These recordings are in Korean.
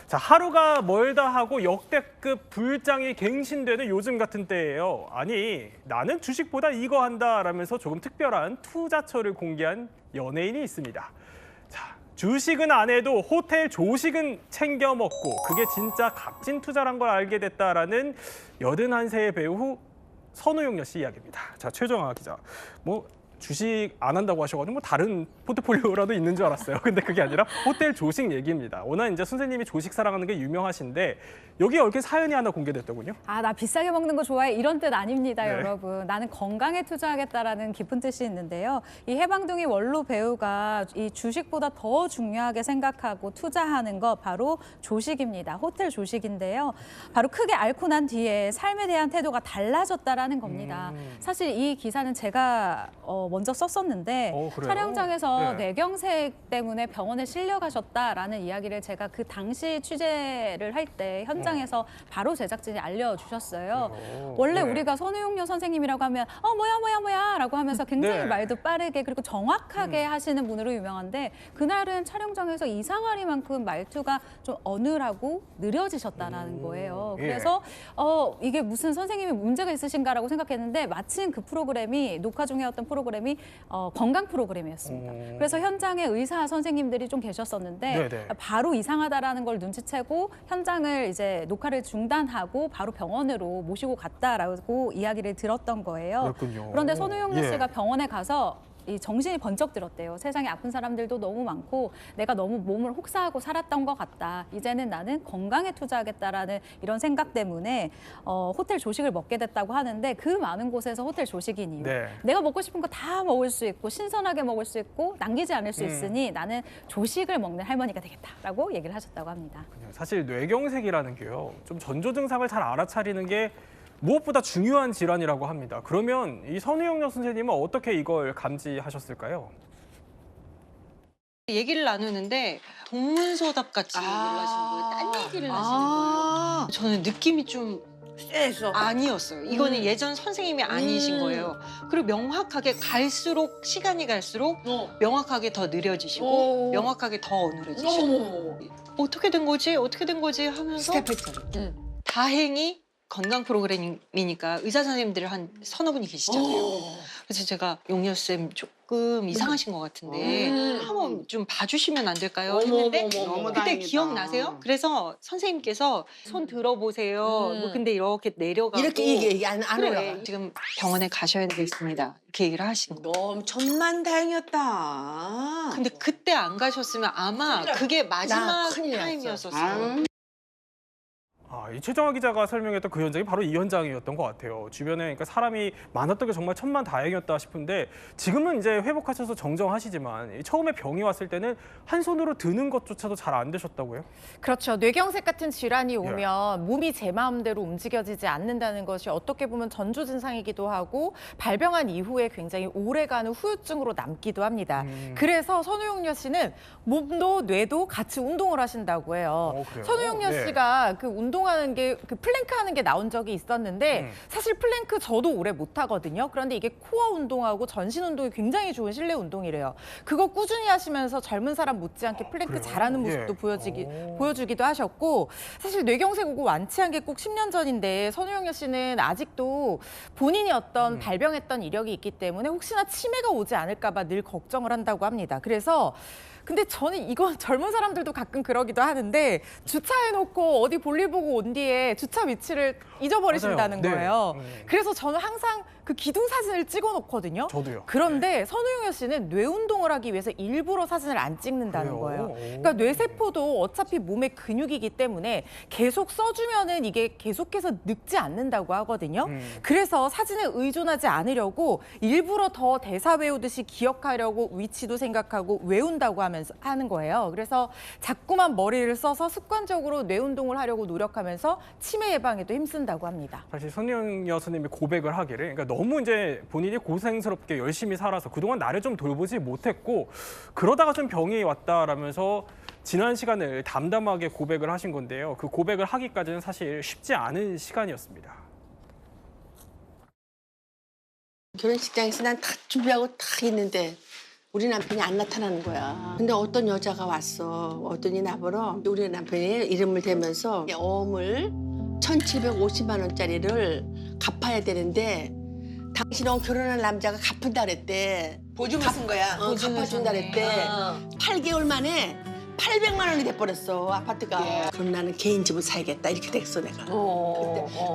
자, 하루가 멀다 하고 역대급 불장이 갱신되는 요즘 같은 때예요. 아니, 나는 주식보다 이거 한다라면서 조금 특별한 투자처를 공개한 연예인이 있습니다. 자, 주식은 안 해도 호텔 조식은 챙겨 먹고 그게 진짜 값진 투자란 걸 알게 됐다라는 81세의 배우 선우용녀 씨 이야기입니다. 자, 최정아 기자. 주식 안 한다고 하셔가지고 다른 포트폴리오라도 있는 줄 알았어요. 근데 그게 아니라 호텔 조식 얘기입니다. 워낙 이제 선생님이 조식 사랑하는 게 유명하신데 여기에 얽힌 사연이 하나 공개됐더군요. 아, 나 비싸게 먹는 거 좋아해. 이런 뜻 아닙니다, 네. 여러분. 나는 건강에 투자하겠다라는 깊은 뜻이 있는데요. 이 해방둥이 원로 배우가 이 주식보다 더 중요하게 생각하고 투자하는 거 바로 조식입니다. 호텔 조식인데요. 바로 크게 앓고 난 뒤에 삶에 대한 태도가 달라졌다라는 겁니다. 사실 이 기사는 제가 먼저 썼었는데 그래요? 촬영장에서 네. 뇌경색 때문에 병원에 실려가셨다라는 이야기를 제가 그 당시 취재를 할 때 현장에서 바로 제작진이 알려주셨어요. 원래 네. 우리가 선우용녀 선생님이라고 하면 뭐야 라고 하면서 굉장히 네. 말도 빠르게 그리고 정확하게 하시는 분으로 유명한데 그날은 촬영장에서 이상하리만큼 말투가 좀 어눌하고 느려지셨다는 거예요. 예. 그래서 이게 무슨 선생님이 문제가 있으신가라고 생각했는데 마침 그 프로그램이 녹화 중에 어떤 프로그램이 건강 프로그램이었습니다. 그래서 현장에 의사 선생님들이 좀 계셨었는데 네네. 바로 이상하다라는 걸 눈치채고 현장을 이제 녹화를 중단하고 바로 병원으로 모시고 갔다라고 이야기를 들었던 거예요. 그렇군요. 그런데 선우용녀 예. 씨가 병원에 가서 이 정신이 번쩍 들었대요. 세상에 아픈 사람들도 너무 많고 내가 너무 몸을 혹사하고 살았던 것 같다. 이제는 나는 건강에 투자하겠다라는 이런 생각 때문에 호텔 조식을 먹게 됐다고 하는데 그 많은 곳에서 호텔 조식인 이유. 네. 내가 먹고 싶은 거 다 먹을 수 있고 신선하게 먹을 수 있고 남기지 않을 수 있으니 나는 조식을 먹는 할머니가 되겠다라고 얘기를 하셨다고 합니다. 사실 뇌경색이라는 게요. 좀 전조 증상을 잘 알아차리는 게 무엇보다 중요한 질환이라고 합니다. 그러면 이 선우용녀 선생님은 어떻게 이걸 감지하셨을까요? 얘기를 나누는데 동문서답 같이 얘기를 하시는 거예요. 딴 얘기를 하시는 거예요. 저는 느낌이 좀 쎄했어. 아니었어요. 이거는 예전 선생님이 아니신 거예요. 그리고 명확하게 갈수록 시간이 갈수록 명확하게 더 느려지시고 명확하게 더 어눌해지시고 어머머머. 어떻게 된 거지? 어떻게 된 거지? 하면서 스텝했잖아. 다행히 건강 프로그램이니까 의사 선생님들 한 서너 분이 계시잖아요. 그래서 제가 용녀쌤 조금 이상하신 것 같은데 한번 좀 봐주시면 안 될까요? 했는데 너무 그때 다행이다. 기억나세요? 그래서 선생님께서 손 들어보세요. 뭐 근데 이렇게 내려가고 이렇게 얘기 안 그래, 올라가. 지금 병원에 가셔야 되겠습니다. 이렇게 얘기를 하시는 거예요. 너무 천만다행이었다. 근데 그때 안 가셨으면 아마 그게 마지막 큰일 났어. 타임이었었어요. 이 최정아 기자가 설명했던 그 현장이 바로 이 현장이었던 것 같아요. 주변에 그러니까 사람이 많았던 게 정말 천만다행이었다 싶은데 지금은 이제 회복하셔서 정정하시지만 처음에 병이 왔을 때는 한 손으로 드는 것조차도 잘 안 되셨다고요? 그렇죠. 뇌경색 같은 질환이 오면 몸이 제 마음대로 움직여지지 않는다는 것이 어떻게 보면 전조 증상이기도 하고 발병한 이후에 굉장히 오래가는 후유증으로 남기도 합니다. 그래서 선우용녀 씨는 몸도 뇌도 같이 운동을 하신다고 해요. 그래요? 선우용녀 네. 씨가 그 운동하는 게 그 플랭크 하는 게 나온 적이 있었는데 사실 플랭크 저도 오래 못 하거든요. 그런데 이게 코어 운동하고 전신 운동이 굉장히 좋은 실내 운동이래요. 그거 꾸준히 하시면서 젊은 사람 못지않게 플랭크 그래요? 잘하는 모습도 보여주기도 하셨고 사실 뇌경색 오고 완치한 게 꼭 10년 전인데 선우용녀 씨는 아직도 본인이 어떤 발병했던 이력이 있기 때문에 혹시나 치매가 오지 않을까 봐 늘 걱정을 한다고 합니다. 그래서 근데 저는 이건 젊은 사람들도 가끔 그러기도 하는데 주차해놓고 어디 볼일 보고 온 뒤에 주차 위치를 잊어버리신다는 맞아요. 네. 거예요. 그래서 저는 항상 그 기둥 사진을 찍어놓거든요. 저도요. 그런데 선우용녀 씨는 뇌 운동을 하기 위해서 일부러 사진을 안 찍는다는 그래요? 거예요. 그러니까 뇌세포도 어차피 몸의 근육이기 때문에 계속 써주면은 이게 계속해서 늙지 않는다고 하거든요. 그래서 사진에 의존하지 않으려고 일부러 더 대사 외우듯이 기억하려고 위치도 생각하고 외운다고 하는 거예요. 그래서 자꾸만 머리를 써서 습관적으로 뇌 운동을 하려고 노력하면서 치매 예방에도 힘쓴다고 합니다. 사실 선우용녀 선생님이 고백을 하기를 그러니까 너무 이제 본인이 고생스럽게 열심히 살아서 그동안 나를 좀 돌보지 못했고 그러다가 좀 병이 왔다라면서 지난 시간을 담담하게 고백을 하신 건데요. 그 고백을 하기까지는 사실 쉽지 않은 시간이었습니다. 결혼식장에서 난 다 준비하고 다 있는데 우리 남편이 안 나타나는 거야. 근데 어떤 여자가 왔어. 어떤이 나보러 우리 남편이 이름을 대면서 어음을 1,750만 원짜리를 갚아야 되는데 당신은 결혼한 남자가 갚은다 그랬대. 보증을 쓴 거야. 갚아준다 그랬대. 8개월 만에 800만 원이 돼버렸어 아파트가. 그럼 나는 개인 집을 사야겠다 이렇게 됐어 내가.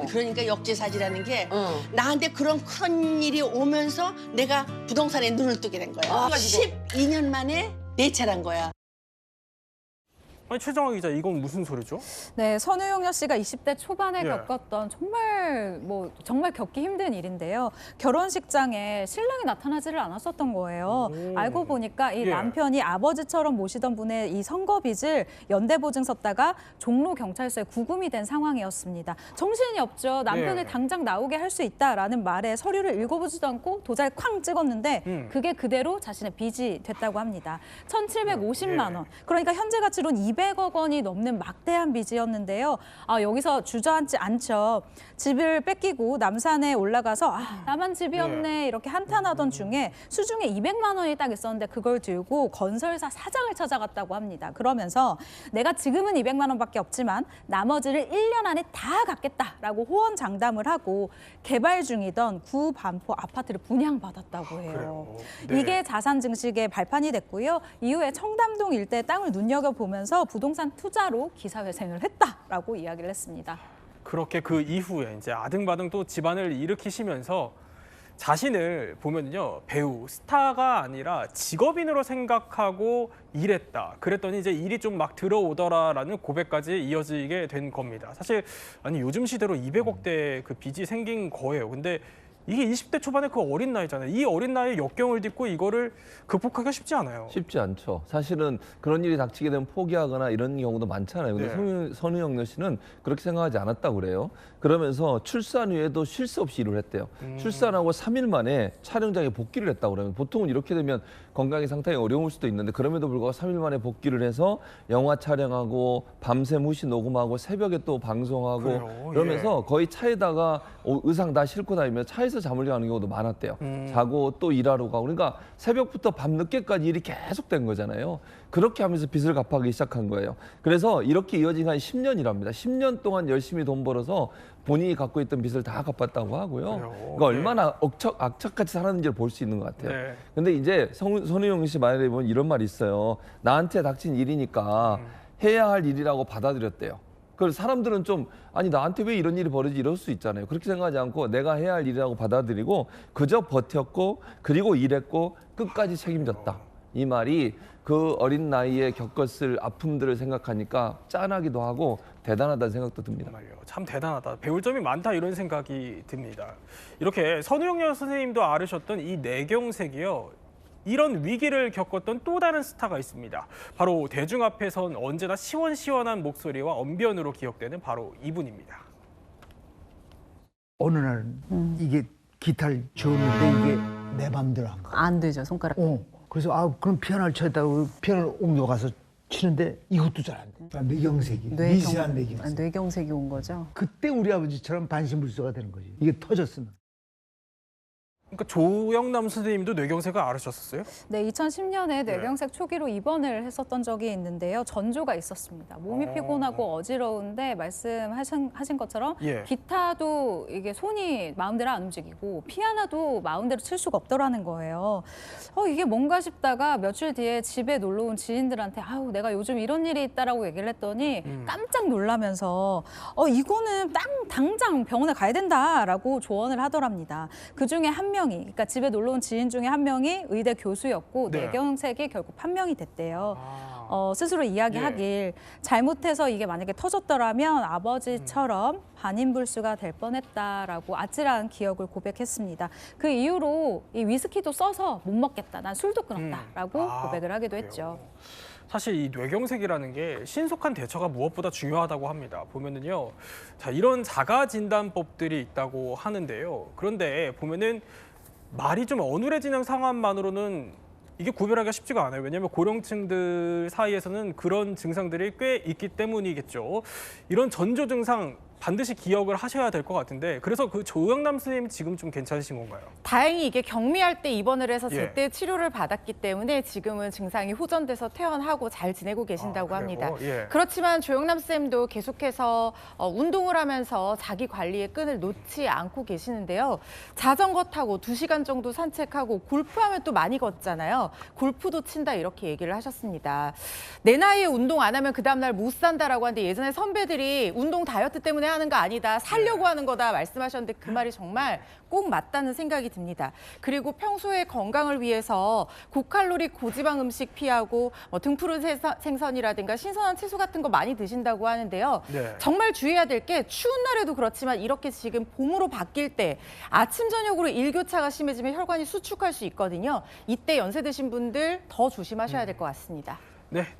그러니까 역지사지라는 게 나한테 그런 큰 일이 오면서 내가 부동산에 눈을 뜨게 된 거야. 12년 만에 내 차란 거야. 아니 최정화 기자, 이건 무슨 소리죠? 네, 선우용여 씨가 20대 초반에 예. 겪었던 정말 겪기 힘든 일인데요. 결혼식장에 신랑이 나타나지를 않았었던 거예요. 오. 알고 보니까 이 예. 남편이 아버지처럼 모시던 분의 이 선거 빚을 연대보증 썼다가 종로 경찰서에 구금이 된 상황이었습니다. 정신이 없죠. 남편을 예. 당장 나오게 할 수 있다라는 말에 서류를 읽어보지도 않고 도장을 쾅 찍었는데 그게 그대로 자신의 빚이 됐다고 합니다. 1,750만 원. 그러니까 현재 가치로는 200억 원이 넘는 막대한 빚이었는데요. 여기서 주저앉지 않죠. 집을 뺏기고 남산에 올라가서 나만 집이 없네 이렇게 한탄하던 중에 수중에 200만 원이 딱 있었는데 그걸 들고 건설사 사장을 찾아갔다고 합니다. 그러면서 내가 지금은 200만 원밖에 없지만 나머지를 1년 안에 다 갚겠다라고 호언장담을 하고 개발 중이던 구반포 아파트를 분양받았다고 해요. 그래요. 네. 이게 자산 증식의 발판이 됐고요. 이후에 청담동 일대 땅을 눈여겨보면서 부동산 투자로 기사회생을 했다라고 이야기를 했습니다. 그렇게 그 이후에 이제 아등바등 또 집안을 일으키시면서 자신을 보면요, 배우, 스타가 아니라 직업인으로 생각하고 일했다. 그랬더니 이제 일이 좀 막 들어오더라라는 고백까지 이어지게 된 겁니다. 사실 아니 요즘 시대로 200억대 그 빚이 생긴 거예요. 근데 이게 20대 초반에 그 어린 나이잖아요. 이 어린 나이에 역경을 딛고 이거를 극복하기가 쉽지 않아요. 쉽지 않죠. 사실은 그런 일이 닥치게 되면 포기하거나 이런 경우도 많잖아요. 근데 네. 선우영녀 씨는 그렇게 생각하지 않았다고 그래요. 그러면서 출산 후에도 쉴 새 없이 일을 했대요. 출산하고 3일 만에 촬영장에 복귀를 했다고 그러면 보통은 이렇게 되면 건강이 상당히 어려울 수도 있는데 그럼에도 불구하고 3일 만에 복귀를 해서 영화 촬영하고 밤새 무시 녹음하고 새벽에 또 방송하고 그래요? 그러면서 거의 차에다가 의상 다 싣고 다니면 차에서 잠을 자는 경우도 많았대요. 자고 또 일하러 가고 그러니까 새벽부터 밤 늦게까지 일이 계속된 거잖아요. 그렇게 하면서 빚을 갚아가기 시작한 거예요. 그래서 이렇게 이어진 한 10년이랍니다. 10년 동안 열심히 돈 벌어서 본인이 갖고 있던 빚을 다 갚았다고 하고요. 그래요? 그러니까 얼마나 악착같이 살았는지를 볼 수 있는 것 같아요. 네. 근데 이제 선우영 씨 말에 보면 이런 말이 있어요. 나한테 닥친 일이니까 해야 할 일이라고 받아들였대요. 그래서 사람들은 좀 아니 나한테 왜 이런 일이 벌어지지 이럴 수 있잖아요. 그렇게 생각하지 않고 내가 해야 할 일이라고 받아들이고 그저 버텼고 그리고 일했고 끝까지 책임졌다. 이 말이 그 어린 나이에 겪었을 아픔들을 생각하니까 짠하기도 하고 대단하다는 생각도 듭니다. 정말요. 참 대단하다. 배울 점이 많다 이런 생각이 듭니다. 이렇게 선우영여 선생님도 앓으셨던 이 뇌경색이요. 이런 위기를 겪었던 또 다른 스타가 있습니다. 바로 대중 앞에선 언제나 시원시원한 목소리와 언변으로 기억되는 바로 이분입니다. 어느 날은 이게 기타를 쥐었는데 이게 내 맘대로 안 가. 안 되죠, 손가락. 그래서 그럼 피아노를 쳐다고 피아노를 옮겨가서 치는데 이것도 잘 안 돼. 뇌경색이, 미세한 뇌경색. 뇌경색이 온 거죠. 그때 우리 아버지처럼 반신불수가 되는 거지. 이게 터졌으면. 그러니까 조영남 선생님도 뇌경색을 앓으셨었어요? 네, 2010년에 뇌경색 초기로 입원을 했었던 적이 있는데요. 전조가 있었습니다. 몸이 피곤하고 어지러운데 말씀하신 것처럼 예. 기타도 이게 손이 마음대로 안 움직이고 피아노도 마음대로 칠 수가 없더라는 거예요. 이게 뭔가 싶다가 며칠 뒤에 집에 놀러 온 지인들한테 아우 내가 요즘 이런 일이 있다라고 얘기를 했더니 깜짝 놀라면서 이거는 당장 병원에 가야 된다라고 조언을 하더랍니다. 그중에 한 명이 그러니까 집에 놀러 온 지인 중에 한 명이 의대 교수였고 네. 뇌경색이 결국 판명이 됐대요. 스스로 이야기하길 잘못해서 이게 만약에 터졌더라면 아버지처럼 반인불수가 될 뻔했다라고 아찔한 기억을 고백했습니다. 그 이후로 이 위스키도 써서 못 먹겠다, 난 술도 끊었다라고 고백을 하기도 그래요. 했죠. 사실 이 뇌경색이라는 게 신속한 대처가 무엇보다 중요하다고 합니다. 보면은요, 자 이런 자가 진단법들이 있다고 하는데요. 그런데 보면은 말이 좀 어눌해지는 상황만으로는 이게 구별하기가 쉽지가 않아요. 왜냐하면 고령층들 사이에서는 그런 증상들이 꽤 있기 때문이겠죠. 이런 전조 증상 반드시 기억을 하셔야 될 것 같은데 그래서 그 조영남 선생님 지금 좀 괜찮으신 건가요? 다행히 이게 경미할 때 입원을 해서 예. 제때 치료를 받았기 때문에 지금은 증상이 호전돼서 퇴원하고 잘 지내고 계신다고 아, 합니다. 그래요? 예. 그렇지만 조영남 쌤도 계속해서 운동을 하면서 자기 관리의 끈을 놓지 않고 계시는데요. 자전거 타고 2시간 정도 산책하고 골프하면 또 많이 걷잖아요. 골프도 친다 이렇게 얘기를 하셨습니다. 내 나이에 운동 안 하면 그 다음날 못 산다라고 하는데 예전에 선배들이 운동 다이어트 때문에 하는 거 아니다. 살려고 하는 거다 말씀하셨는데 그 말이 정말 꼭 맞다는 생각이 듭니다. 그리고 평소에 건강을 위해서 고칼로리 고지방 음식 피하고 뭐 등푸른 생선이라든가 신선한 채소 같은 거 많이 드신다고 하는데요. 네. 정말 주의해야 될 게 추운 날에도 그렇지만 이렇게 지금 봄으로 바뀔 때 아침 저녁으로 일교차가 심해지면 혈관이 수축할 수 있거든요. 이때 연세 드신 분들 더 조심하셔야 될 것 같습니다. 네.